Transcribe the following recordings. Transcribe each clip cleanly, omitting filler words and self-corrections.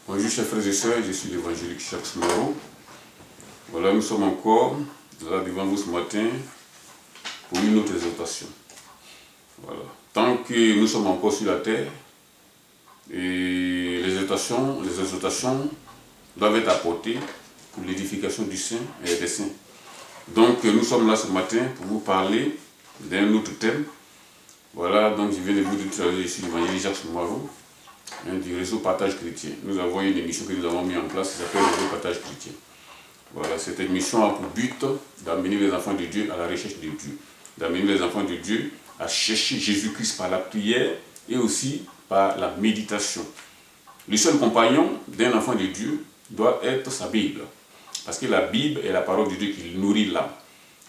Bonjour chers frères et sœurs, je suis l'évangélique Jacques Smaro. Voilà, nous sommes encore là devant vous ce matin pour une autre exhortation. Voilà. Tant que nous sommes encore sur la terre, et les exhortations doivent être apportées pour l'édification du saint et des saints. Donc nous sommes là ce matin pour vous parler d'un autre thème. Voilà, donc je viens de vous dire tout à l'heure, je suis l'évangélique Jacques Smaro, du réseau Partage Chrétien. Nous avons une émission que nous avons mis en place qui s'appelle Réseau Partage Chrétien. Voilà, cette émission a pour but d'amener les enfants de Dieu à la recherche de Dieu, d'amener les enfants de Dieu à chercher Jésus-Christ par la prière et aussi par la méditation. Le seul compagnon d'un enfant de Dieu doit être sa Bible, parce que la Bible est la parole de Dieu qui nourrit l'âme.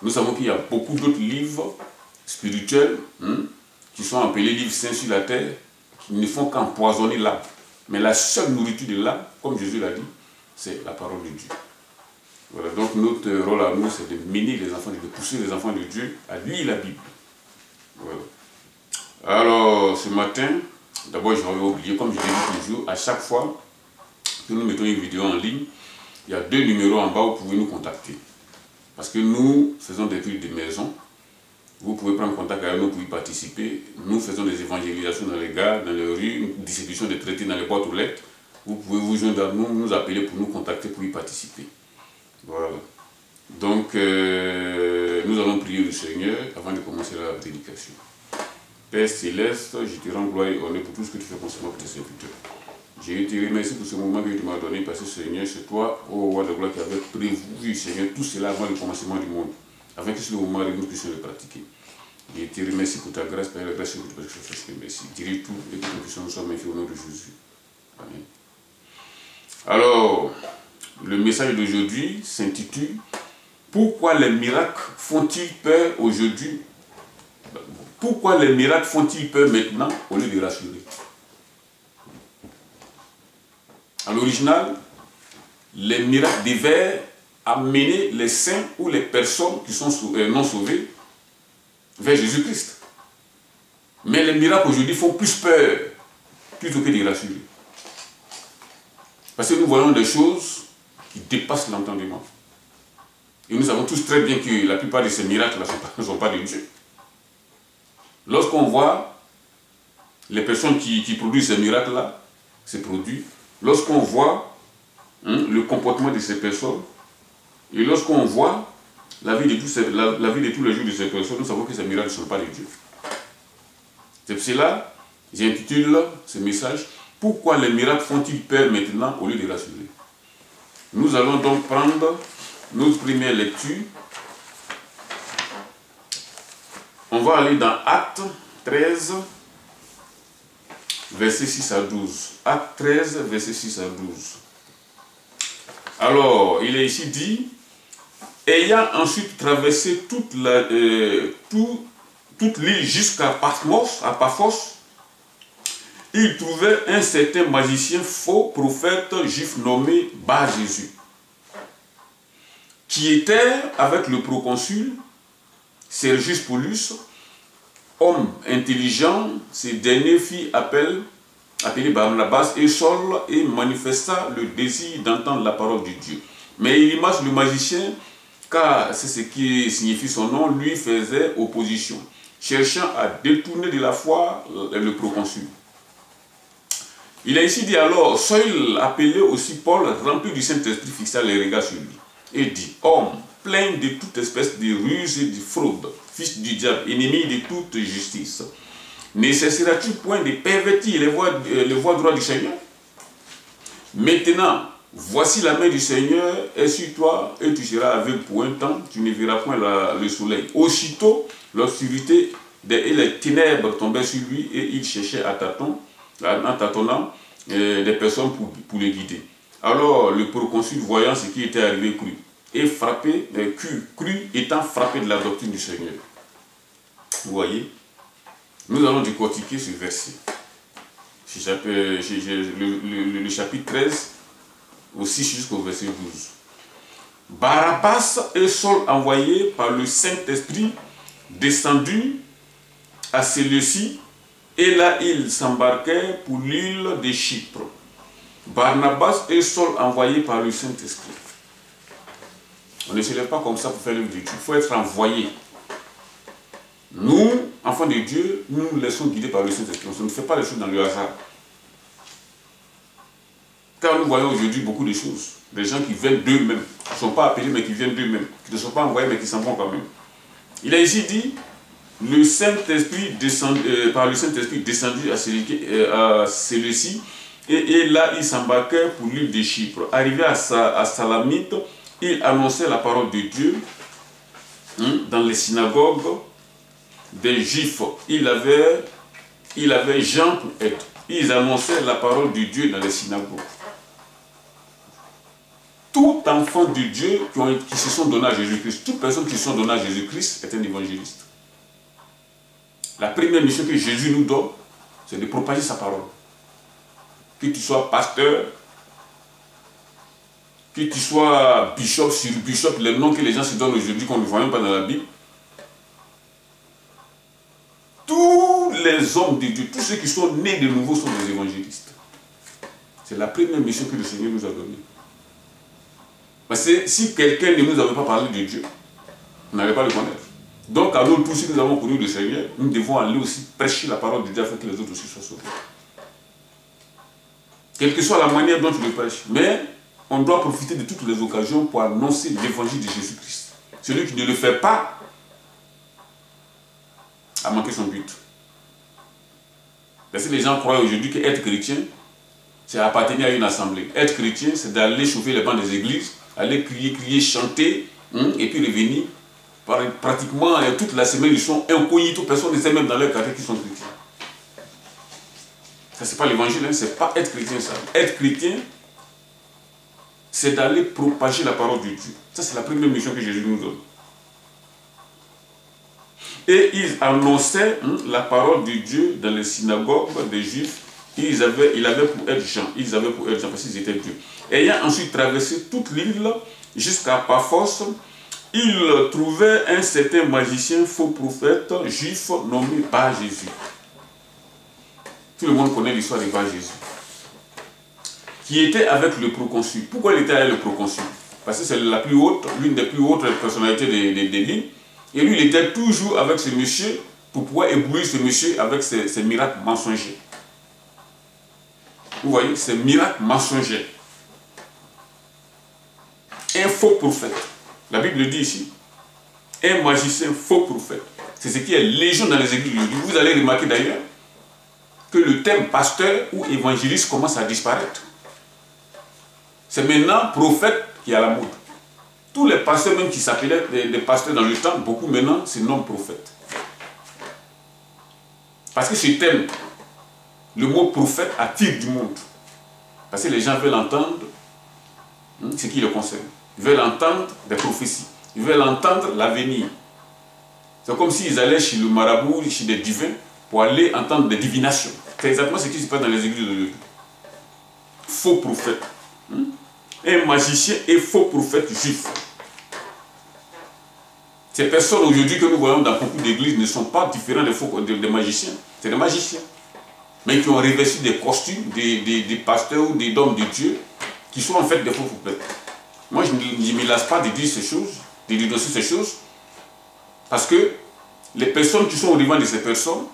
Nous savons qu'il y a beaucoup d'autres livres spirituels qui sont appelés livres saints sur la terre, qui ne font qu'empoisonner l'âme. Mais la seule nourriture de l'âme, comme Jésus l'a dit, c'est la parole de Dieu. Voilà, donc notre rôle à nous, c'est de mener les enfants, de pousser les enfants de Dieu à lire la Bible. Voilà. Alors, ce matin, d'abord, j'avais oublié, comme je l'ai dit toujours, à chaque fois que nous mettons une vidéo en ligne, il y a 2 numéros en bas où vous pouvez nous contacter. Parce que nous faisons des cultes de maison. Vous pouvez prendre contact avec nous pour y participer. Nous faisons des évangélisations dans les gares, dans les rues, une distribution de traités dans les boîtes aux lettres. Vous pouvez vous joindre à nous, nous appeler pour nous contacter pour y participer. Voilà. Donc, nous allons prier le Seigneur avant de commencer la prédication. Père Céleste, je te rends gloire et honneur pour tout ce que tu fais concernant tes serviteurs. Je te remercie pour ce moment que tu m'as donné, parce que Seigneur, c'est toi, ô roi de gloire, qui avait prévu, Seigneur, tout cela avant le commencement du monde, afin que sur le moment nous puissions le pratiquer. Je te remercie pour ta grâce, Père, la grâce que tu peux faire. Je te remercie. Dirige tout et que nous puissions nous sommes au nom de Jésus. Amen. Alors, le message d'aujourd'hui s'intitule « Pourquoi les miracles font-ils peur aujourd'hui? Pourquoi les miracles font-ils peur maintenant au lieu de rassurer ?» À l'original, les miracles devaient amener les saints ou les personnes qui sont non sauvées vers Jésus-Christ. Mais les miracles aujourd'hui font plus peur plutôt que de rassurer. Parce que nous voyons des choses qui dépassent l'entendement. Et nous savons tous très bien que la plupart de ces miracles ne sont pas de Dieu. Lorsqu'on voit les personnes qui produisent ces miracles-là, ces produits, lorsqu'on voit le comportement de ces personnes, et lorsqu'on voit la vie de tous les jours de ces personnes, nous savons que ces miracles ne sont pas de Dieu. C'est pour cela que j'intitule ce message « Pourquoi les miracles font-ils peur maintenant au lieu de rassurer ?» Nous allons donc prendre notre première lecture. On va aller dans Actes 13, versets 6 à 12. Actes 13, versets 6 à 12. Alors, il est ici dit, ayant ensuite traversé toute l'île jusqu'à Paphos, il trouvait un certain magicien faux prophète juif nommé Bar-Jésus, qui était avec le proconsul Sergius Paulus, homme intelligent. Ce dernier fit appelé Barnabas et Saul et manifesta le désir d'entendre la parole de Dieu. Mais Élymas le magicien, car c'est ce qui signifie son nom, lui faisait opposition, cherchant à détourner de la foi le proconsul. Il a ici dit alors, Saül, appelé aussi Paul, rempli du Saint-Esprit, fixa les regards sur lui et dit, homme, plein de toute espèce de ruse et de fraude, fils du diable, ennemi de toute justice, ne cesseras-tu point de pervertir les voies droites du Seigneur? Maintenant, voici la main du Seigneur est sur toi et tu seras aveugle pour un temps, tu ne verras point le soleil. Aussitôt, l'obscurité et les ténèbres tombaient sur lui et il cherchait en tâtonnant des personnes pour les guider. Alors le proconsul, voyant ce qui était arrivé, crut. Et crut étant frappé de la doctrine du Seigneur. Vous voyez, nous allons décortiquer ce verset. Le chapitre 13, au 6 jusqu'au verset 12. Barabbas et Saul envoyés par le Saint-Esprit descendus à Séleucie, et là ils s'embarquèrent pour l'île de Chypre. Barnabas et Saul envoyés par le Saint-Esprit. On ne se lève pas comme ça pour faire l'œuvre de Dieu. Il faut être envoyé. Nous, enfants de Dieu, nous nous laissons guider par le Saint-Esprit. On ne fait pas les choses dans le hasard. Car nous voyons aujourd'hui beaucoup de choses. Des gens qui viennent d'eux-mêmes, qui ne sont pas appelés mais qui viennent d'eux-mêmes, qui ne sont pas envoyés mais qui s'en vont quand même. Il a ici dit, le Saint-Esprit par le Saint-Esprit descendu à celui-ci, et là il s'embarquait pour l'île de Chypre. Arrivé à Salamite, il annonçait la parole de Dieu dans les synagogues des Juifs. Il avait Jean pour aide. Ils annonçaient la parole de Dieu dans les synagogues. Tout enfant de Dieu qui se sont donnés à Jésus-Christ, toute personne qui se sont donnée à Jésus-Christ est un évangéliste. La première mission que Jésus nous donne, c'est de propager sa parole. Que tu sois pasteur, que tu sois bishop, sur bishop, les noms que les gens se donnent aujourd'hui qu'on ne voit même pas dans la Bible. Tous les hommes de Dieu, tous ceux qui sont nés de nouveau sont des évangélistes. C'est la première mission que le Seigneur nous a donnée. Parce que si quelqu'un ne nous avait pas parlé de Dieu, on n'allait pas le connaître. Donc à nous tous, si nous avons connu le Seigneur, nous devons aller aussi prêcher la parole de Dieu afin que les autres aussi soient sauvés. Quelle que soit la manière dont tu le prêches. Mais on doit profiter de toutes les occasions pour annoncer l'évangile de Jésus-Christ. Celui qui ne le fait pas a manqué son but. Parce que les gens croient aujourd'hui qu'être chrétien, c'est appartenir à une assemblée. Être chrétien, c'est d'aller chauffer les bancs des églises, aller crier, chanter, et puis revenir. Pratiquement toute la semaine, ils sont incognito, personne ne sait même dans leur quartier qu'ils sont chrétiens. Ça, c'est pas l'évangile, c'est pas être chrétien, ça. Être chrétien, c'est d'aller propager la parole de Dieu. Ça, c'est la première mission que Jésus nous donne. Et ils annonçaient la parole de Dieu dans les synagogues des Juifs. Il avait pour être Jean. Ils avaient pour être Jean parce qu'ils étaient Dieu. Ayant ensuite traversé toute l'île jusqu'à Paphos, il trouvait un certain magicien, faux prophète, juif, nommé Bar Jésus. Tout le monde connaît l'histoire de Bar Jésus. Qui était avec le proconsul. Pourquoi il était avec le proconsul? Parce que c'est l'une des plus hautes personnalités de l'île. Et lui, il était toujours avec ce monsieur pour pouvoir éblouir ce monsieur avec ses miracles mensongers. Vous voyez, ces miracles mensongers. Un faux prophète. La Bible le dit ici. Un magicien faux prophète. C'est ce qui est légion dans les églises. Vous allez remarquer d'ailleurs que le terme pasteur ou évangéliste commence à disparaître. C'est maintenant prophète qui est à la mode. Tous les pasteurs même qui s'appelaient des pasteurs dans le temps, beaucoup maintenant se nomment prophètes. Parce que ce terme, le mot prophète attire du monde. Parce que les gens veulent entendre ce qui le concerne. Ils veulent entendre des prophéties. Ils veulent entendre l'avenir. C'est comme s'ils allaient chez le marabout, chez des divins, pour aller entendre des divinations. C'est exactement ce qui se passe dans les églises de faux prophètes. Un magicien et faux prophète juif. Ces personnes aujourd'hui que nous voyons dans beaucoup d'églises ne sont pas différents des magiciens. C'est des magiciens. Mais qui ont revêtu des costumes, des pasteurs ou des hommes de Dieu, qui sont en fait des faux prophètes. Moi, je ne me lasse pas de dire ces choses, de dénoncer ces choses, parce que les personnes qui sont au devant de ces personnes,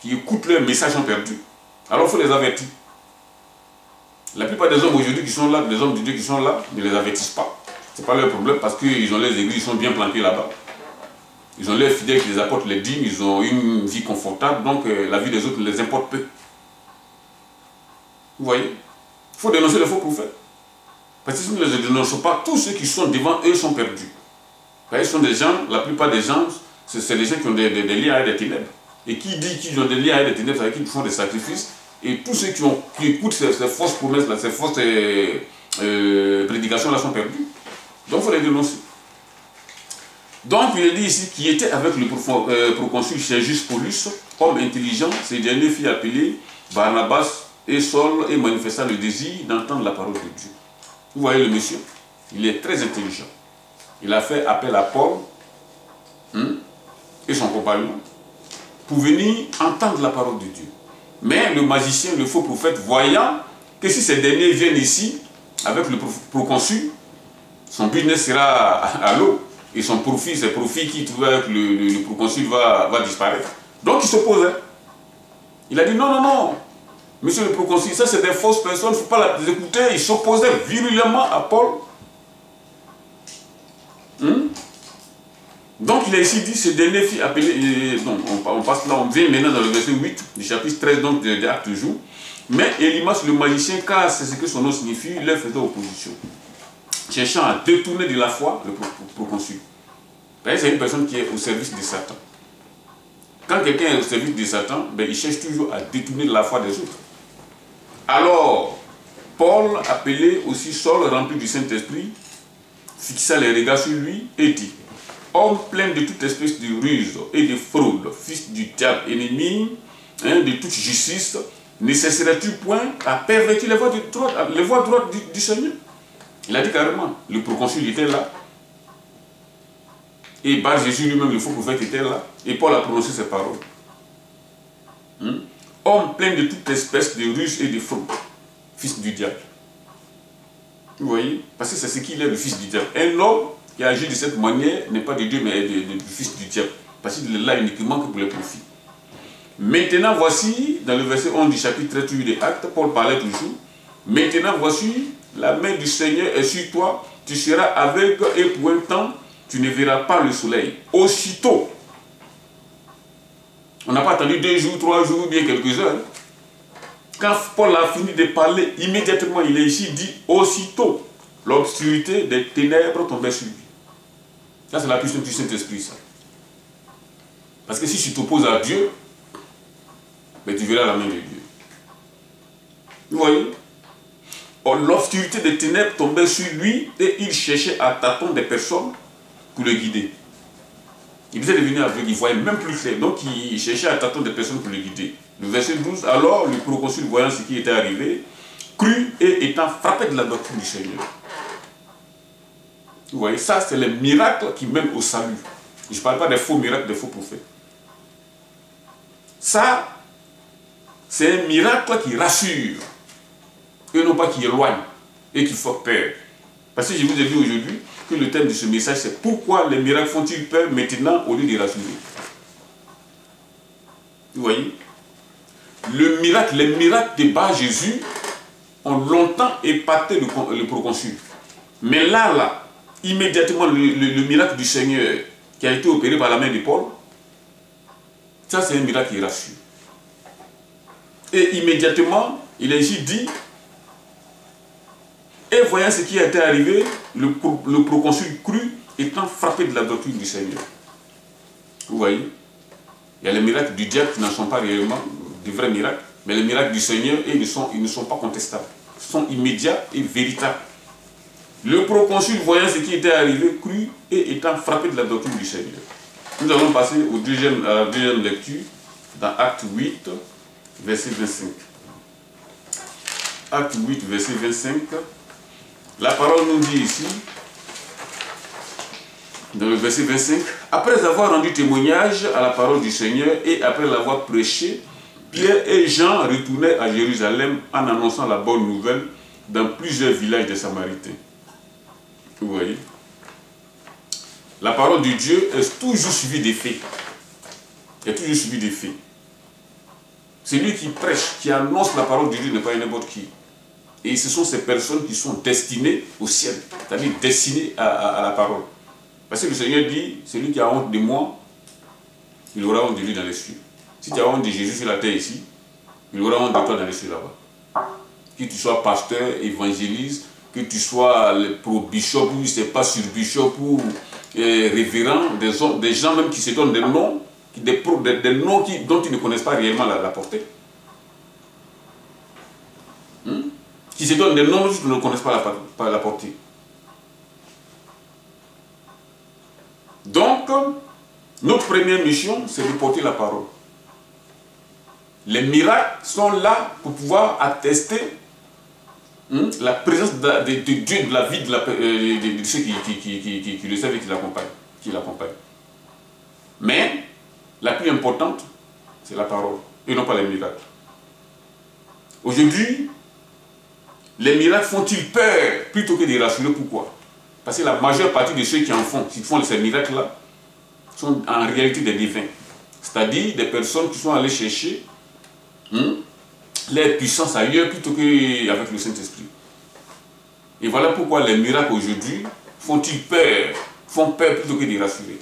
qui écoutent leur message ont perdu. Alors il faut les avertir. La plupart des hommes aujourd'hui qui sont là, des hommes de Dieu qui sont là, ne les avertissent pas. Ce n'est pas leur problème parce qu'ils ont les églises, ils sont bien plantés là-bas. Ils ont leurs fidèles qui les apportent les dîmes, ils ont une vie confortable, donc la vie des autres les importe peu. Vous voyez? Il faut dénoncer les faux prophètes. Parce que si nous ne les dénonçons pas, tous ceux qui sont devant eux sont perdus. Ils sont des gens, la plupart des gens, c'est des gens qui ont des liens avec des ténèbres. Et qui dit qu'ils ont des liens avec des ténèbres, c'est qu'ils font des sacrifices. Et tous ceux qui écoutent ces fausses promesses-là, ces fausses prédications-là sont perdus. Donc il faut les dénoncer. Donc il est dit ici qu'il était avec le proconsul Sergius Paulus, homme intelligent, ce dernier fit appeler Barnabas et Saul et manifesta le désir d'entendre la parole de Dieu. Vous voyez le monsieur, il est très intelligent. Il a fait appel à Paul et son compagnon pour venir entendre la parole de Dieu. Mais le magicien, le faux prophète, voyant que si ces derniers viennent ici, avec le proconsul, son business sera à l'eau. Et son profit, ces profits qu'il trouvait avec le proconsul va disparaître. Donc il s'opposait. Il a dit non, non, non, monsieur le proconsul, ça c'est des fausses personnes, il ne faut pas les écouter. Il s'opposait virulemment à Paul. Donc il a ici dit, ce dernier fit appeler, donc on passe là, on vient maintenant dans le verset 8 du chapitre 13 donc, des Actes Jours. Mais Élymas le magicien, car c'est ce que son nom signifie, leur faisait opposition, cherchant à détourner de la foi le proconsul. C'est une personne qui est au service de Satan. Quand quelqu'un est au service de Satan, il cherche toujours à détourner la foi des autres. Alors, Paul, appelé aussi Saul, rempli du Saint-Esprit, fixa les regards sur lui et dit: homme plein de toute espèce de ruse et de fraude, fils du diable, ennemi de toute justice, ne cesserais-tu point à pervertir les voies droites du Seigneur? Il a dit carrément, le proconsul était là, et Bar Jésus lui-même, le faux prophète, était là, et Paul a prononcé ces paroles. Homme plein de toute espèce de ruse et de fraude, fils du diable. Vous voyez? Parce que c'est ce qu'il est, le fils du diable. Un homme qui agit de cette manière n'est pas de Dieu, mais du fils du diable. Parce qu'il est là uniquement que pour les profits. Maintenant, voici, dans le verset 11 du chapitre 38 des Actes, Paul parlait toujours. Maintenant, voici, la main du Seigneur est sur toi, tu seras aveugle et pour un temps, tu ne verras pas le soleil. Aussitôt, on n'a pas attendu 2 jours, 3 jours, ou bien quelques heures. Quand Paul a fini de parler, immédiatement, il est ici dit, aussitôt, l'obscurité des ténèbres tombait sur lui. Ça, c'est la puissance du Saint-Esprit, ça. Parce que si tu t'opposes à Dieu, tu verras la main de Dieu. Vous voyez? L'obscurité des ténèbres tombait sur lui et il cherchait à tâtons des personnes pour le guider. Il était devenu aveugle, il ne voyait même plus clair. Donc il cherchait à tâtons des personnes pour le guider. Le verset 12, alors le proconsul, voyant ce qui était arrivé, crut et étant frappé de la doctrine du Seigneur. Vous voyez, ça c'est les miracles qui mènent au salut. Je ne parle pas des faux miracles, des faux prophètes. Ça, c'est un miracle qui rassure, et non pas qui éloigne, et qui fait peur. Parce que je vous ai dit aujourd'hui que le thème de ce message, c'est pourquoi les miracles font-ils peur maintenant au lieu de rassurer. Vous voyez? Les miracles de Bar Jésus ont longtemps épaté le proconsul. Mais là, immédiatement, le miracle du Seigneur qui a été opéré par la main de Paul, ça c'est un miracle qui rassure. Et immédiatement, il est ici dit, et voyant ce qui a été arrivé, le proconsul crut, étant frappé de la doctrine du Seigneur. Vous voyez? Il y a les miracles du diable qui n'en sont pas réellement de vrais miracles, mais les miracles du Seigneur, ils ne sont pas contestables. Ils sont immédiats et véritables. Le proconsul, voyant ce qui était arrivé, crut et étant frappé de la doctrine du Seigneur. Nous allons passer à la deuxième lecture, dans Acte 8, verset 25. Acte 8, verset 25. La parole nous dit ici, dans le verset 25, après avoir rendu témoignage à la parole du Seigneur et après l'avoir prêché, Pierre et Jean retournaient à Jérusalem en annonçant la bonne nouvelle dans plusieurs villages des Samaritains. Vous voyez? La parole de Dieu est toujours suivie des faits. Elle est toujours suivie des faits. Celui qui prêche, qui annonce la parole de Dieu n'est pas n'importe qui. Et ce sont ces personnes qui sont destinées au ciel, c'est-à-dire destinées à la parole. Parce que le Seigneur dit, celui qui a honte de moi, il aura honte de lui dans les cieux. Si tu as honte de Jésus sur la terre ici, il aura honte de toi dans les cieux là-bas. Que tu sois pasteur, évangéliste, que tu sois pro-bishop ou je ne sais pas sur-bishop ou révérend, des gens même qui se donnent des noms, des noms dont ils ne connaissent pas réellement la portée. Qui se donnent des noms dont ils ne connaissent pas la portée. Donc, notre première mission, c'est de porter la parole. Les miracles sont là pour pouvoir attester la présence de Dieu de la vie de ceux qui le savent et qui l'accompagnent. Mais, la plus importante, c'est la parole, et non pas les miracles. Aujourd'hui, les miracles font-ils peur plutôt que de rassurer? Pourquoi? Parce que la majeure partie de ceux qui en font, qui font ces miracles-là, sont en réalité des divins. C'est-à-dire des personnes qui sont allées chercher leur puissance ailleurs plutôt qu'avec le Saint-Esprit. Et voilà pourquoi les miracles aujourd'hui font-ils peur, font peur plutôt que de rassurer.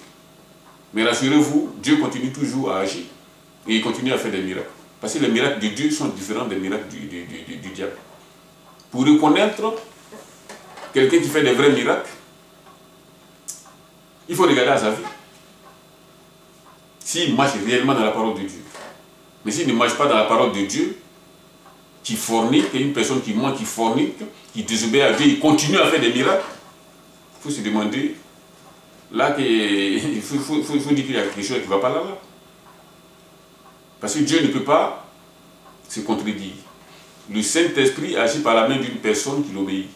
Mais rassurez-vous, Dieu continue toujours à agir et il continue à faire des miracles. Parce que les miracles de Dieu sont différents des miracles du diable. Pour reconnaître quelqu'un qui fait des vrais miracles, il faut regarder à sa vie. S'il marche réellement dans la parole de Dieu. Mais s'il ne marche pas dans la parole de Dieu, qui fornique, une personne qui ment, qui fornique, qui désobéit à Dieu, il continue à faire des miracles, il faut se demander, là, il faut dire qu'il y a quelque chose qui ne va pas là. Parce que Dieu ne peut pas se contredire. Le Saint-Esprit agit par la main d'une personne qui l'obéit.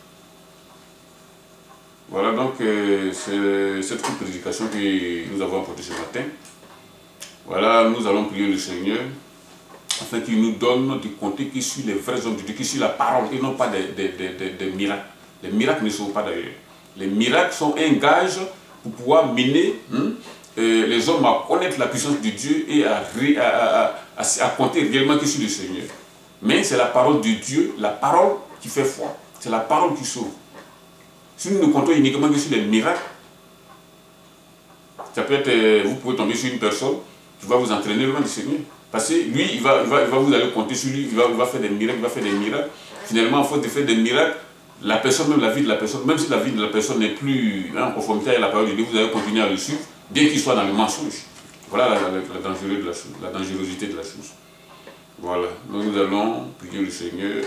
Voilà donc c'est cette courte prédication que nous avons apportée ce matin. Voilà, nous allons prier le Seigneur afin qu'il nous donne de compter que sur les vrais hommes de Dieu, que sur la parole et non pas des miracles. Les miracles ne sont pas d'ailleurs. Les miracles sont un gage pour pouvoir mener les hommes à connaître la puissance de Dieu et à compter réellement que sur le Seigneur. Mais c'est la parole de Dieu, la parole qui fait foi. C'est la parole qui sauve. Si nous ne comptons uniquement que sur les miracles, ça peut être, vous pouvez tomber sur une personne qui va vous entraîner loin du Seigneur. Parce que lui, il va vous aller compter sur lui, il va faire des miracles, Finalement, à force de faire des miracles, la personne, même la vie de la personne, même si la vie de la personne n'est plus en conformité avec la parole de Dieu, vous allez continuer à le suivre, bien qu'il soit dans le mensonge. Voilà la dangerosité de la chose. Voilà, nous allons prier le Seigneur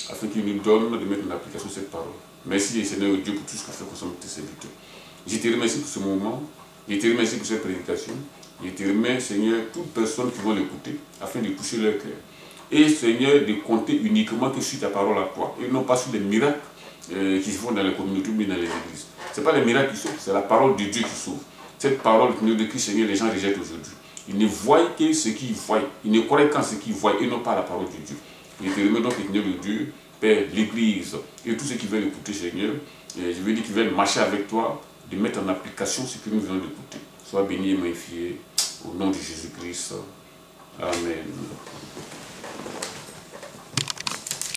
afin qu'il nous donne de mettre en application cette parole. Merci Seigneur Dieu pour tout ce que tu fais concernant tes serviteurs. Je te remercie pour ce moment, je te remercie pour cette prédication, je te remercie Seigneur toutes les personnes qui vont l'écouter afin de toucher leur cœur. Et Seigneur de compter uniquement que sur ta parole à toi et non pas sur les miracles qui se font dans les communautés mais dans les églises. Ce n'est pas les miracles qui sauvent, c'est la parole de Dieu qui sauve. Cette parole de Christ Seigneur, les gens rejettent aujourd'hui. Ils ne voient que ce qu'ils voient, ils ne croient qu'en ce qu'ils voient et non pas la parole de Dieu. Je te remercie donc Seigneur de Dieu, Père, l'Église et tous ceux qui veulent écouter Seigneur, et je veux dire qu'ils veulent marcher avec toi, de mettre en application ce que nous venons d'écouter. Sois béni et magnifié au nom de Jésus-Christ. Amen.